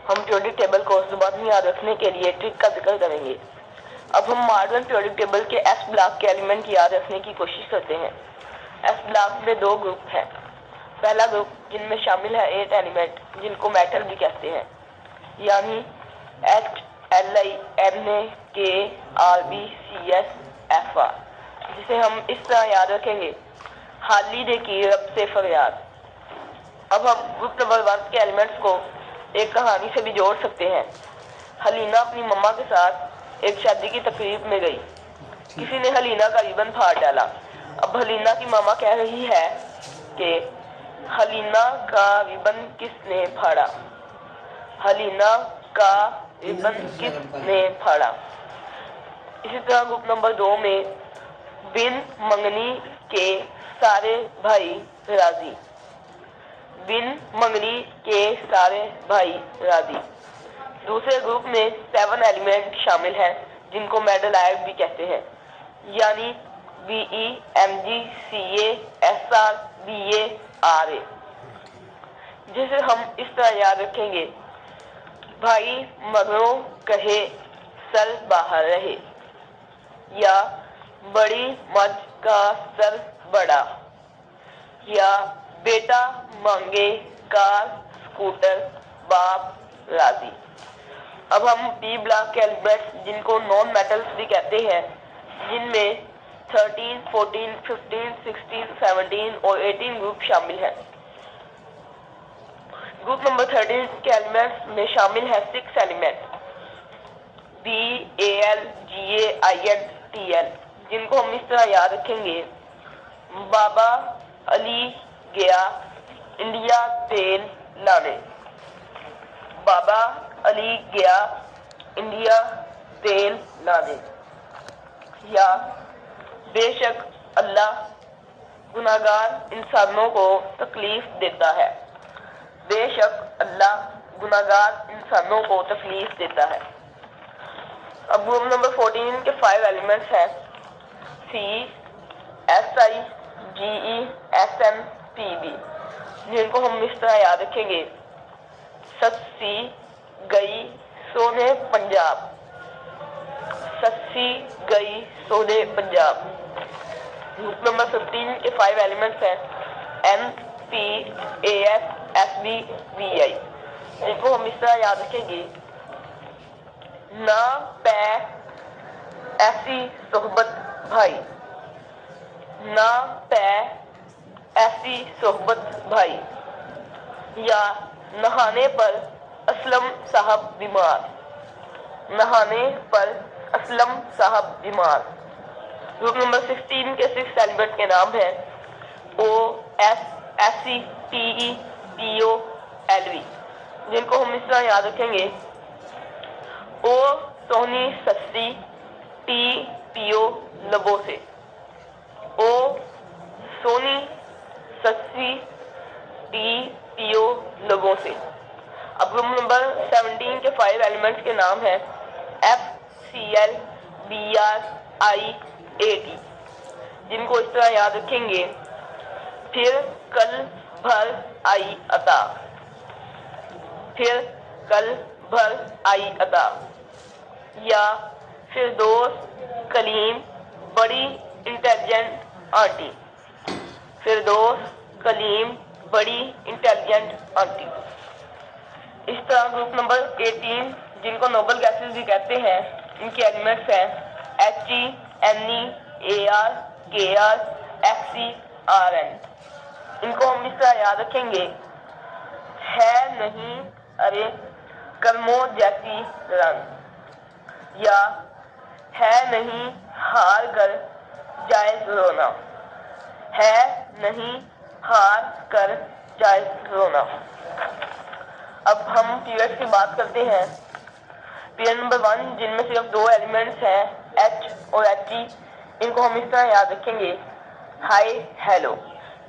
हम periodic table को ज़बानी याद रखने के लिए ट्रिक का जिक्र करेंगे। अब हम मॉडर्न पीरियोडिक टेबल के एस ब्लॉक के एलिमेंट याद रखने की कोशिश करते हैं। एस ब्लॉक में दो ग्रुप हैं। पहला ग्रुप जिनमें शामिल है 8 एलिमेंट जिनको मेटल भी कहते हैं, यानी H, Li, Na, K, Rb, Cs, Fr, जिसे हम इस तरह याद रखेंगे, हाली दे की रब से फरियाद। अब हम ग्रुप नंबर 1 के एलिमेंट्स को एक कहानी से भी जोड़ सकते हैं। हलीना अपनी मम्मा के साथ एक शादी की तकरीब में गई। किसी ने हलीना का रिबन फाड़ डाला। अब हलीना की मामा कह रही है कि हलीना का रिबन किसने फाड़ा, हलीना का रिबन किसने फाड़ा। इसी तरह ग्रुप नंबर 2 में बिन मंगनी के सारे भाई राजी, बिन मंगनी के सारे भाई राजी। दूसरे ग्रुप में 7 एलिमेंट शामिल हैं जिनको मेटल आयड भी कहते हैं, यानी Be, Mg, Ca, Sr, Ba, Ra, जिसे हम इस तरह याद रखेंगे, भाई मगरों कहे सर बाहर रहे, या बड़ी मझ का सर बड़ा, या बेटा मांगे कार स्कूटर बाप राजी। अब हम पी ब्लॉक के एलिमेंट्स जिनको नॉन मेटल्स भी कहते हैं, जिनमें 13, 14, 15, 16, 17 और 18 ग्रुप शामिल हैं। ग्रुप नंबर 13 के एलिमेंट्स में शामिल है 6 element B, Al, Ga, In, Tl, जिनको हम इस तरह याद रखेंगे, बाबा अली गया इंडिया तेल लाने, बाबा अली गया इंडिया तेल लाने, या बेशक अल्लाह गुनाहगार इंसानों को तकलीफ देता है, बेशक अल्लाह गुनाहगार इंसानों को तकलीफ देता है। अब ग्रुप नंबर 14 के 5 एलिमेंट्स हैं C, Si, Ge, Sn, Pb, जिनको हम इस तरह याद रखेंगे, सस्सी गई सोने पंजाब, सस्सी गई सोने पंजाब। ग्रुप नंबर 15 के 5 एलिमेंट्स हैं N, P, As, Sb, Vi, जिनको हम इस तरह याद रखेंगे, ना पै ऐसी सोहबत भाई, ना पै ऐसी सोहबत भाई, या नहाने पर असलम साहब बीमार, नहाने पर असलम साहब बीमार। ग्रुप नंबर 16 के 6 एलिमेंट के नाम हैं O, S, Se, Te, Po, Lv, जिनको हम इस तरह याद रखेंगे, ओ सोहनी सस्ती टी पियो लबों से, ओ सोनी सस्ती टी पियो लबों से। अब ग्रुप नंबर 17 के 5 एलिमेंट्स के नाम हैं F, Cl, Br, I, At, जिनको इस तरह याद रखेंगे, फिर कल भर आई अता, फिर कल भर आई अता, या फिर दोस्त कलीम बड़ी इंटेलिजेंट आंटी, फिर दोस्त कलीम बड़ी इंटेलिजेंट आंटी। इस तरह ग्रुप नंबर 18 जिनको नोबल गैसेस भी कहते हैं, इनके एलिमेंट्स हैं He, Ne, Ar, Kr, Xc, Rn, इनको हम इस तरह याद रखेंगे, है नहीं अरे कर्मों जैसी रंग, या है नहीं हार कर जायज रोना, है नहीं हार कर जायज रोना। अब हम पीरियड्स की बात करते हैं। पीरियड नंबर 1 जिनमें सिर्फ 2 एलिमेंट्स हैं H और He, इनको हम इस तरह याद रखेंगे, हाय हेलो।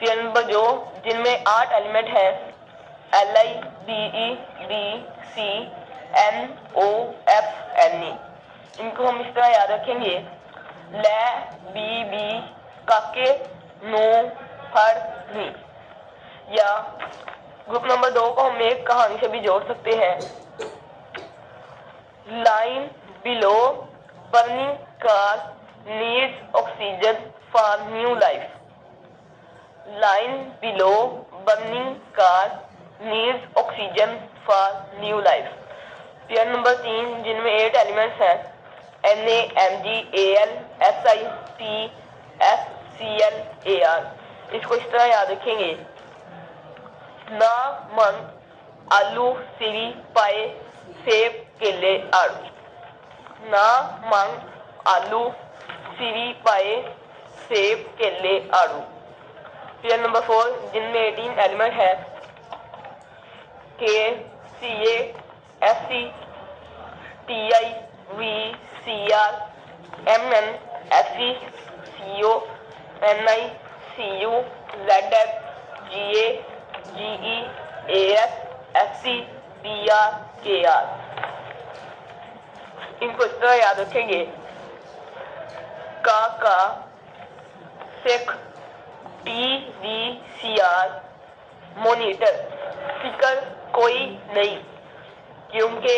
पीरियड नंबर 2 जिनमें 8 एलिमेंट हैं Li, Be, B, C, N, O, F, Ne, इनको हम इस तरह याद रखेंगे, ले बी बी काके नो फर नी। या ग्रुप नंबर 2 को हम एक कहानी से भी जोड़ सकते हैं, line below, burning car needs oxygen for new life. Line below, burning car needs oxygen for new life. Pair number 3 जिनमें 8 एलिमेंट्स हैं NaMgAl SiPSClAr। इसको इस तरह याद रखेंगे, ना मन आलू सिरी पाए सेब केले आड़ू। ना मन आलू सिरी पाए सेब केले आड़ू। पेयर नंबर 4 जिनमें 18 एलिमेंट है KCa SCTiVCr MnSeCO NiCu ZF GaGeAs ScBr Kr। इनको इस तरह याद रखेंगे, का सिख TVCR मॉनिटर, फिकर कोई नहीं क्योंकि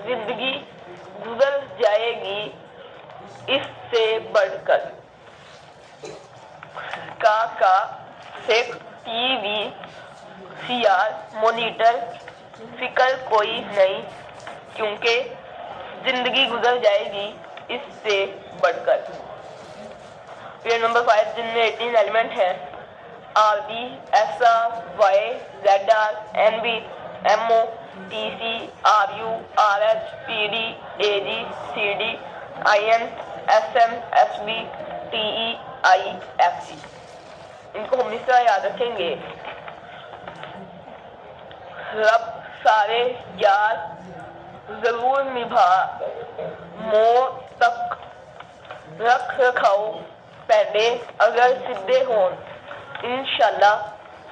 जिंदगी गुजर जाएगी इससे बढ़कर। का सिख TVCR मॉनिटर, फिकर कोई नहीं क्योंकि जिंदगी गुजर जाएगी इससे बढ़कर। पेयर नंबर 5 जिनमें 18 एलिमेंट है RB SR Y ZR NB MO TC RU RH PD AG CD IN SM SB TE IFC। इनको हम इस तरह याद रखेंगे, रब सारे यार जरूर निभा, मौत तक रख रखाओ पैदे अगर सिद्धे हों, इंशाल्लाह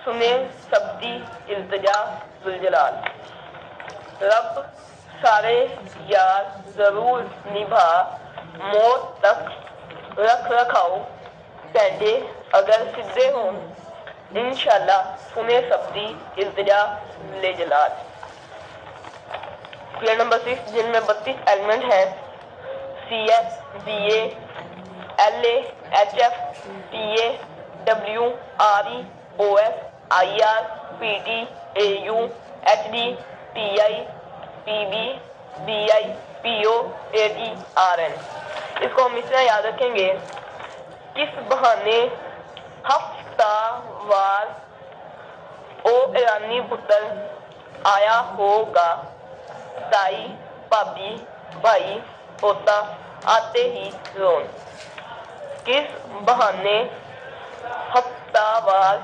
सुने सबदी इल्तिजा जुलजलाल। रब सारे यार जरूर निभा, मौत तक रख रखाओ पैदे अगर सिद्धे हों, इंशाल्लाह सुने सबदी इल्तिजा जुलजलाल। पेयर नंबर 6 जिनमें 32 एलिमेंट हैं CS BA LA HF TA W RE OS IR PT AU HD TI PB BI PO AT RN। इसको हम इस तरह याद रखेंगे, किस बहाने हफ्तावार ओ ईरानी पुत्र आया होगा, ताई भाभी भाई पोता आते ही रोन। किस बहाने हफ्तावार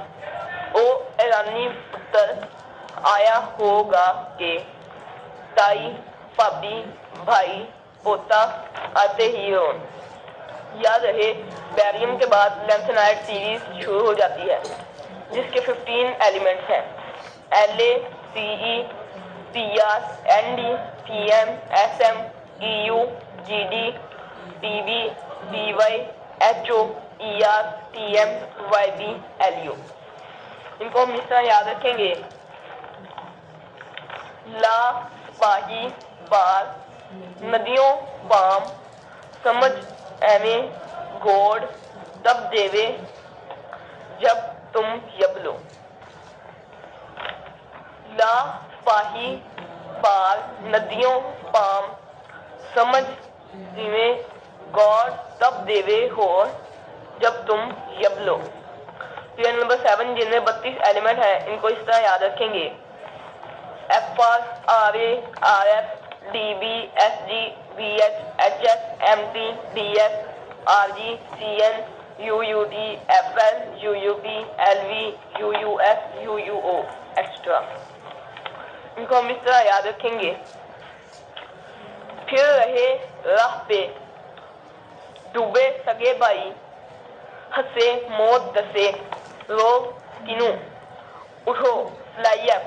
ओ ईरानी पुत्र आया होगा के ताई भाभी भाई पोता आते ही रोन। याद रहे, बैरियम के बाद लेंथेनाइड सीरीज शुरू हो जाती है जिसके 15 एलिमेंट्स हैं LA CE PR ND PM SM EU GD PB BY HO ER TM YB LU। इनको हम इस तरह याद रखेंगे, ला पाही पार नदियों पाम, समझ एवे गोड तब देवे जब तुम यबलो। ला पाही पार नदियों पाम, समझ इवे गॉड तब देवे हो जब तुम यबलो। पेयर नंबर 7 जिनमें 32 एलिमेंट हैं, इनको इस तरह याद रखेंगे, FR RA RF DB SG VH HS MT DS RG CN UUT FL UUP LV UUS UUO extra. इनको हम इस तरह याद रखेंगे, फिर रहे राह पे डूबे सगे भाई, हंसे मौत दसे रोग किनू, उठो fly up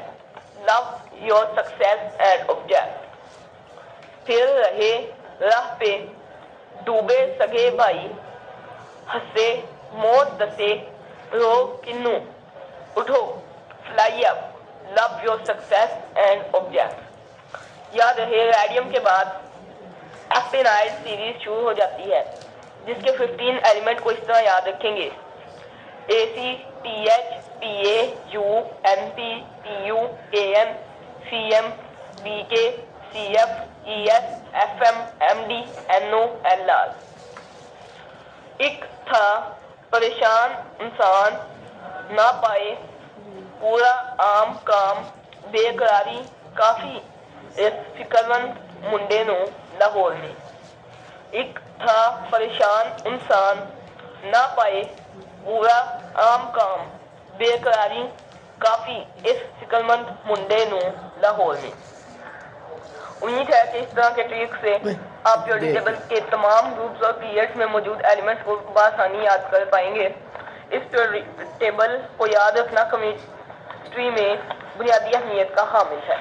love your success and object. फिर रहे राह पे डूबे सगे भाई, हंसे मौत दसे रोग किनू, उठो fly up love your success and object. याद रहे, रेडियम के बाद ایکٹینائڈ سیریز شروع ہو جاتی ہے جس کے 15 ایلیمنٹ کو اس طرح یاد رکھیں گے: A C, T H, T A, U, N P, T U, A N, C M, B K, C F, E S, F M, M D, N O, L R. ایک تھا پریشان انسان نہ پائے پورا عام کام، بے قراری کافی اس فکر مند منڈے نو لاہور میں۔ ایک تھا پریشان انسان نہ پائے پورا عام کام، بے قراری کافی اس فکر مند منڈے نو لاہور میں۔ امید ہے کہ اس طرح کے ٹرک سے آپ پیریوڈک ٹیبل کے تمام گروپس اور پیریڈس میں موجود ایلیمنٹس کو بآسانی یاد کر پائیں گے۔ اس پیریوڈک ٹیبل کو یاد رکھنا کیمسٹری میں بنیادی اہمیت کا حامل ہے۔